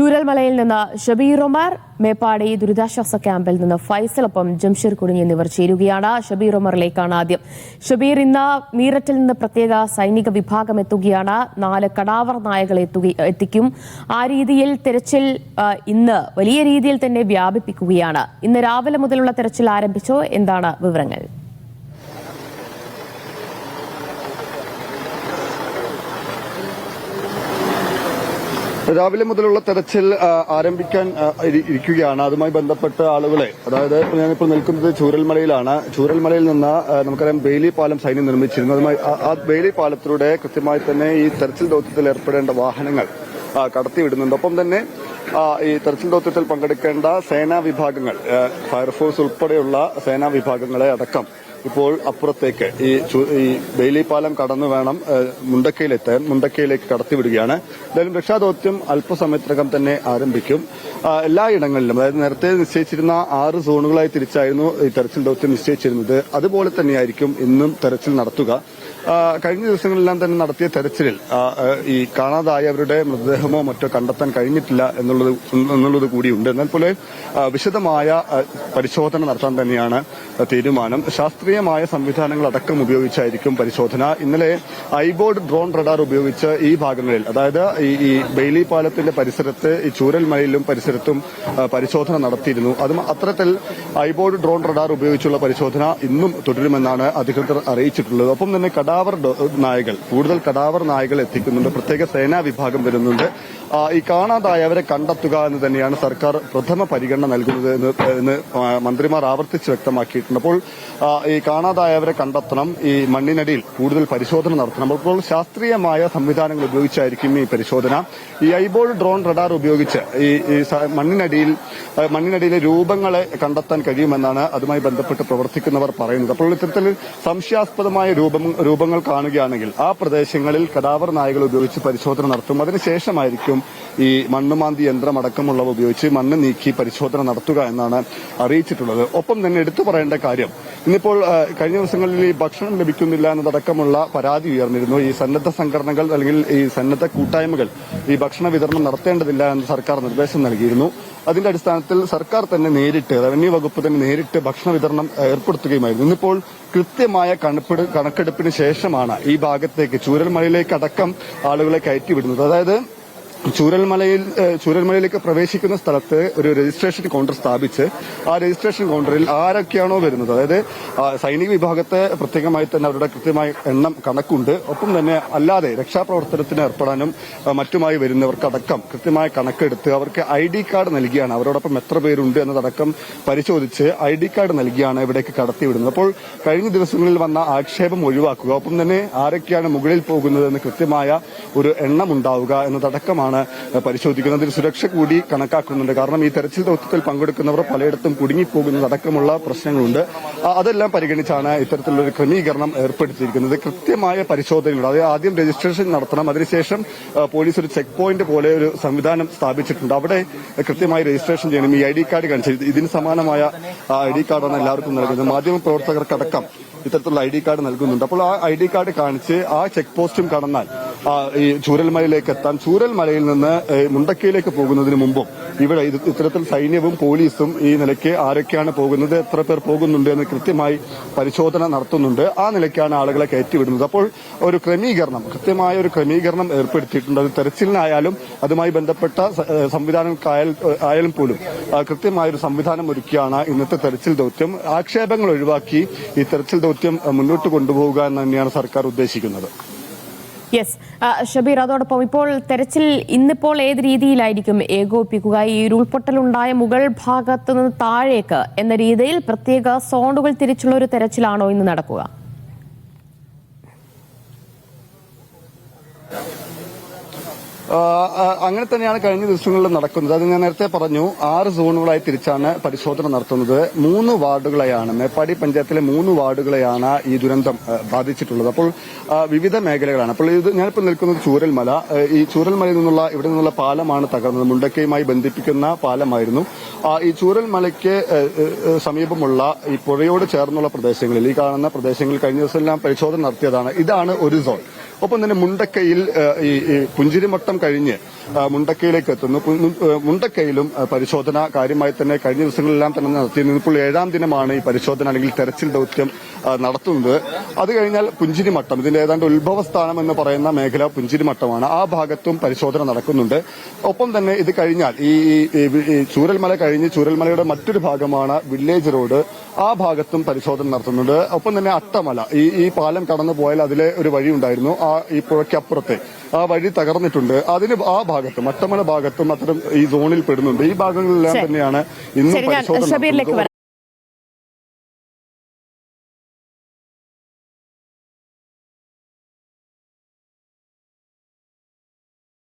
ചൂരൽമലയിൽ നിന്ന് ഷബീർ ഉമർ, മേപ്പാടി ദുരിതാശ്വാസ ക്യാമ്പിൽ നിന്ന് ഫൈസലൊപ്പം ജംഷീർ കുടുങ്ങി എന്നിവർ ചേരുകയാണ്. ഷബീർ ഉമറിലേക്കാണ് ആദ്യം. ഷബീർ, ഇന്ന് മീററ്റിൽ നിന്ന് പ്രത്യേക സൈനിക വിഭാഗം എത്തുകയാണ്. 4 കടാവർ നായകളെ എത്തിക്കും. ആ രീതിയിൽ തെരച്ചിൽ ഇന്ന് വലിയ രീതിയിൽ തന്നെ വ്യാപിപ്പിക്കുകയാണ്. ഇന്ന് രാവിലെ മുതലുള്ള തെരച്ചിൽ ആരംഭിച്ചോ? എന്താണ് വിവരങ്ങൾ? രാവിലെ മുതലുള്ള തെരച്ചിൽ ആരംഭിക്കാൻ ഇരിക്കുകയാണ്. അതുമായി ബന്ധപ്പെട്ട ആളുകളെ, അതായത് ഞാനിപ്പോൾ നിൽക്കുന്നത് ചൂരൽമലയിലാണ്. ചൂരൽമലയിൽ നിന്ന് നമുക്കറിയാം ബെയിലി പാലം സൈന്യം നിർമ്മിച്ചിരുന്നു. അതുമായി ആ ബെയിലി പാലത്തിലൂടെ കൃത്യമായി തന്നെ ഈ തെരച്ചിൽ ദൌത്യത്തിൽ ഏർപ്പെടേണ്ട വാഹനങ്ങൾ കടത്തിവിടുന്നുണ്ട്. ഒപ്പം തന്നെ ഈ തെരച്ചിൽ ദൌത്യത്തിൽ പങ്കെടുക്കേണ്ട സേനാ വിഭാഗങ്ങൾ, ഫയർഫോഴ്സ് ഉൾപ്പെടെയുള്ള സേനാ വിഭാഗങ്ങളെ അടക്കം ഇപ്പോൾ അപ്പുറത്തേക്ക് ഈ ബെയിലി പാലം കടന്നു വേണം മുണ്ടക്കയിലെത്താൻ. മുണ്ടക്കയിലേക്ക് കടത്തിവിടുകയാണ്. എന്തായാലും രക്ഷാദൌത്യം അല്പസമയത്തിനകം തന്നെ ആരംഭിക്കും. എല്ലായിടങ്ങളിലും, അതായത് നേരത്തെ നിശ്ചയിച്ചിരുന്ന 6 സോണുകളായി തിരിച്ചായിരുന്നു ഈ തെരച്ചിൽ ദൌത്യം നിശ്ചയിച്ചിരുന്നത്. അതുപോലെ തന്നെയായിരിക്കും ഇന്നും തെരച്ചിൽ നടത്തുക. കഴിഞ്ഞ ദിവസങ്ങളെല്ലാം തന്നെ നടത്തിയ തെരച്ചിലിൽ ഈ കാണാതായവരുടെ മൃതദേഹമോ മറ്റോ കണ്ടെത്താൻ കഴിഞ്ഞിട്ടില്ല എന്നുള്ളത് കൂടിയുണ്ട്. എന്നാൽ പോലെ വിശദമായ പരിശോധന നടത്താൻ തന്നെയാണ് തീരുമാനം. ശാസ്ത്രീയമായ സംവിധാനങ്ങൾ അടക്കം ഉപയോഗിച്ചായിരിക്കും പരിശോധന. ഇന്നലെ ഐബോർഡ് ഡ്രോൺ റഡാർ ഉപയോഗിച്ച് ഈ ഭാഗങ്ങളിൽ, അതായത് ഈ ബെയിലി പാലത്തിന്റെ പരിസരത്ത്, ഈ ചൂരൽമലയിലും പരിസരത്തും പരിശോധന നടത്തിയിരുന്നു. അതും അത്തരത്തിൽ ഐബോർഡ് ഡ്രോൺ റഡാർ ഉപയോഗിച്ചുള്ള പരിശോധന ഇന്നും തുടരുമെന്നാണ് അധികൃതർ അറിയിച്ചിട്ടുള്ളത്. ഒപ്പം തന്നെ കൂടുതൽ കടാവർ നായകൾ എത്തിക്കുന്നുണ്ട്. പ്രത്യേക സേനാ വിഭാഗം വരുന്നുണ്ട്. ഈ കാണാതായവരെ കണ്ടെത്തുക എന്ന് തന്നെയാണ് സർക്കാർ പ്രഥമ പരിഗണന നൽകുന്നത് എന്ന് മന്ത്രിമാർ ആവർത്തിച്ച് വ്യക്തമാക്കിയിട്ടുണ്ട്. അപ്പോൾ ഈ കാണാതായവരെ കണ്ടെത്തണം, ഈ മണ്ണിനടിയിൽ കൂടുതൽ പരിശോധന നടത്തണം. അപ്പോൾ ശാസ്ത്രീയമായ സംവിധാനങ്ങൾ ഉപയോഗിച്ചായിരിക്കും ഈ പരിശോധന. ഈ ഐബോർഡ് ഡ്രോൺ റഡാർ ഉപയോഗിച്ച് ഈ മണ്ണിനടിയിലെ രൂപങ്ങളെ കണ്ടെത്താൻ കഴിയുമെന്നാണ് അതുമായി ബന്ധപ്പെട്ട് പ്രവർത്തിക്കുന്നവർ പറയുന്നത്. അപ്പോൾ ഇത്തരത്തിൽ സംശയാസ്പദമായ രൂപങ്ങൾ കാണുകയാണെങ്കിൽ ആ പ്രദേശങ്ങളിൽ കടാവർ നായകൾ ഉപയോഗിച്ച് പരിശോധന നടത്തും. അതിനുശേഷമായിരിക്കും ഈ മണ്ണുമാന്തി യന്ത്രം അടക്കമുള്ളവ ഉപയോഗിച്ച് മണ്ണ് നീക്കി പരിശോധന നടത്തുക എന്നാണ് അറിയിച്ചിട്ടുള്ളത്. ഒപ്പം തന്നെ എടുത്തു പറയേണ്ട കാര്യം, ഇന്നിപ്പോൾ കഴിഞ്ഞ ദിവസങ്ങളിൽ ഈ ഭക്ഷണം ലഭിക്കുന്നില്ല എന്നതടക്കമുള്ള പരാതി ഉയർന്നിരുന്നു. ഈ സന്നദ്ധ സംഘടനകൾ അല്ലെങ്കിൽ ഈ സന്നദ്ധ കൂട്ടായ്മകൾ ഈ ഭക്ഷണ വിതരണം നടത്തേണ്ടതില്ല എന്ന് സർക്കാർ നിർദ്ദേശം നൽകിയിരുന്നു. അതിന്റെ അടിസ്ഥാനത്തിൽ സർക്കാർ തന്നെ നേരിട്ട്, റവന്യൂ വകുപ്പ് തന്നെ നേരിട്ട് ഭക്ഷണ വിതരണം ഏർപ്പെടുത്തുകയുമായിരുന്നു. ഇന്നിപ്പോൾ കൃത്യമായ കണക്കെടുപ്പിന് ശേഷമാണ് ഈ ഭാഗത്തേക്ക് ചൂരൽമലയിലേക്ക് അടക്കം ആളുകളെ കയറ്റിവിടുന്നത്. അതായത് ചൂരൽമലയിലേക്ക് പ്രവേശിക്കുന്ന സ്ഥലത്ത് ഒരു രജിസ്ട്രേഷൻ കൗണ്ടർ സ്ഥാപിച്ച് ആ രജിസ്ട്രേഷൻ കൗണ്ടറിൽ ആരൊക്കെയാണോ വരുന്നത്, അതായത് സൈനിക വിഭാഗത്തെ പ്രത്യേകമായി തന്നെ അവരുടെ കൃത്യമായ എണ്ണം കണക്കുണ്ട്. ഒപ്പം തന്നെ അല്ലാതെ രക്ഷാപ്രവർത്തനത്തിന് ഏർപ്പെടാനും മറ്റുമായി വരുന്നവർക്കടക്കം കൃത്യമായ കണക്കെടുത്ത് അവർക്ക് ID കാർഡ് നൽകിയാണ്, അവരോടൊപ്പം എത്ര പേരുണ്ട് എന്നതടക്കം പരിശോധിച്ച് ID കാർഡ് നൽകിയാണ് ഇവിടേക്ക് കടത്തിവിടുന്നത്. അപ്പോൾ കഴിഞ്ഞ ദിവസങ്ങളിൽ വന്ന ആക്ഷേപം ഒഴിവാക്കുക, ഒപ്പം തന്നെ ആരൊക്കെയാണ് മുകളിൽ പോകുന്നതെന്ന് കൃത്യമായ ഒരു എണ്ണം ഉണ്ടാവുക എന്നതടക്കമാണ് പരിശോധിക്കുന്നത്. സുരക്ഷ കൂടി കണക്കാക്കുന്നുണ്ട്. കാരണം ഈ തെരച്ചിൽ ദൌത്യത്തിൽ പങ്കെടുക്കുന്നവർ പലയിടത്തും കുടുങ്ങിപ്പോകുന്നതടക്കമുള്ള പ്രശ്നങ്ങളുണ്ട്. അതെല്ലാം പരിഗണിച്ചാണ് ഇത്തരത്തിലൊരു ക്രമീകരണം ഏർപ്പെടുത്തിയിരിക്കുന്നത്. കൃത്യമായ പരിശോധനകൾ, അതായത് ആദ്യം രജിസ്ട്രേഷൻ നടത്തണം, അതിനുശേഷം പോലീസ് ഒരു ചെക്ക് പോയിന്റ് പോലെ ഒരു സംവിധാനം സ്ഥാപിച്ചിട്ടുണ്ട്. അവിടെ കൃത്യമായി രജിസ്ട്രേഷൻ ചെയ്യണം. ഈ ID കാർഡ് കാണിച്ച്, ഇതിന് സമാനമായ ID കാർഡാണ് എല്ലാവർക്കും നൽകുന്നത്. മാധ്യമപ്രവർത്തകർക്കടക്കം ഇത്തരത്തിലുള്ള ID കാർഡ് നൽകുന്നുണ്ട്. അപ്പോൾ ആ ID കാർഡ് കാണിച്ച് ആ ചെക്ക് പോസ്റ്റും കടന്നാൽ ഈ ചൂരൽമലയിലേക്ക് എത്താൻ, ചൂരൽമലയിൽ നിന്ന് മുണ്ടക്കയിലേക്ക് പോകുന്നതിന് മുമ്പും ഇവിടെ ഇത്തരത്തിൽ സൈന്യവും പോലീസും ഈ നിലയ്ക്ക് ആരൊക്കെയാണ് പോകുന്നത്, എത്ര പേർ പോകുന്നുണ്ട് എന്ന് കൃത്യമായി പരിശോധന നടത്തുന്നുണ്ട്. ആ നിലയ്ക്കാണ് ആളുകളെ കയറ്റിവിടുന്നത്. അപ്പോൾ ഒരു കൃത്യമായ ഒരു ക്രമീകരണം ഏർപ്പെടുത്തിയിട്ടുണ്ട്. അത് തെരച്ചിലിനായാലും അതുമായി ബന്ധപ്പെട്ട സംവിധാനങ്ങൾക്കായാലും പോലും കൃത്യമായൊരു സംവിധാനം ഒരുക്കിയാണ് ഇന്നത്തെ തെരച്ചിൽ ദൌത്യം. ആക്ഷേപങ്ങൾ ഒഴിവാക്കി ഈ തെരച്ചിൽ ദൌത്യം മുന്നോട്ട് കൊണ്ടുപോവുക എന്ന് തന്നെയാണ് സർക്കാർ ഉദ്ദേശിക്കുന്നത്. യെസ് ഷബീർ, അതോടൊപ്പം ഇപ്പോൾ തെരച്ചിൽ ഇന്നിപ്പോൾ ഏത് രീതിയിലായിരിക്കും ഏകോപിപ്പിക്കുക? ഈ ഉരുൾപൊട്ടലുണ്ടായ മുകൾ ഭാഗത്തു നിന്ന് താഴേക്ക് എന്ന രീതിയിൽ പ്രത്യേക സോണുകൾ തിരിച്ചുള്ള ഒരു തെരച്ചിലാണോ ഇന്ന് നടക്കുക? അങ്ങനെ തന്നെയാണ് കഴിഞ്ഞ ദിവസങ്ങളിൽ നടക്കുന്നത്. അത് ഞാൻ നേരത്തെ പറഞ്ഞു, 6 സോണുകളായി തിരിച്ചാണ് പരിശോധന നടത്തുന്നത്. 3 വാർഡുകളെയാണ്, മേപ്പാടി പഞ്ചായത്തിലെ 3 വാർഡുകളെയാണ് ഈ ദുരന്തം ബാധിച്ചിട്ടുള്ളത്. അപ്പോൾ വിവിധ മേഖലകളാണ്. അപ്പോൾ ഞാനിപ്പോൾ നിൽക്കുന്നത് ചൂരൽമല. ഈ ചൂരൽമലയിൽ ഇവിടെ നിന്നുള്ള പാലമാണ് തകർന്നത്. മുണ്ടക്കയുമായി ബന്ധിപ്പിക്കുന്ന പാലമായിരുന്നു. ഈ ചൂരൽമലയ്ക്ക് സമീപമുള്ള ഈ പുഴയോട് ചേർന്നുള്ള പ്രദേശങ്ങളിൽ, ഈ കാണുന്ന പ്രദേശങ്ങളിൽ കഴിഞ്ഞ ദിവസം എല്ലാം പരിശോധന നടത്തിയതാണ്. ഇതാണ് ഒരു സോൺ. ഒപ്പം തന്നെ മുണ്ടക്കയിൽ ഈ പുഞ്ചിരിമട്ടം കഴിഞ്ഞ് മുണ്ടക്കയിലേക്ക് എത്തുന്നു. മുണ്ടക്കയിലും പരിശോധന കാര്യമായി തന്നെ കഴിഞ്ഞ ദിവസങ്ങളിലെല്ലാം തന്നെ നടത്തിയിരുന്നു. ഇപ്പോൾ 7ാം ദിനമാണ് ഈ പരിശോധന അല്ലെങ്കിൽ തെരച്ചിൽ ദൌത്യം നടത്തുന്നത്. അത് കഴിഞ്ഞാൽ പുഞ്ചിരിമട്ടം, ഇതിന്റെ ഏതാണ്ട് ഉത്ഭവസ്ഥാനം എന്ന് പറയുന്ന മേഖല പുഞ്ചിരിമട്ടമാണ്. ആ ഭാഗത്തും പരിശോധന നടക്കുന്നുണ്ട്. ഒപ്പം തന്നെ ഇത് കഴിഞ്ഞാൽ ഈ ചൂരൽമല കഴിഞ്ഞ് ചൂരൽമലയുടെ മറ്റൊരു ഭാഗമാണ് വില്ലേജ് റോഡ്. ആ ഭാഗത്തും പരിശോധന നടത്തുന്നുണ്ട്. ഒപ്പം തന്നെ അട്ടമല, ഈ പാലം കടന്നു പോയാൽ അതിലെ ഒരു വഴി ഉണ്ടായിരുന്നു. ഈ പുഴയ്ക്കപ്പുറത്തെ ആ വഴി തകർന്നിട്ടുണ്ട്. അതിന് ആ ഭാഗത്തും അട്ടമല ഭാഗത്തും അത്തരം ഈ സോണിൽ പെടുന്നുണ്ട്. ഈ ഭാഗങ്ങളിലെല്ലാം തന്നെയാണ് ഇന്നും പരിശോധന നടത്തുന്നത്.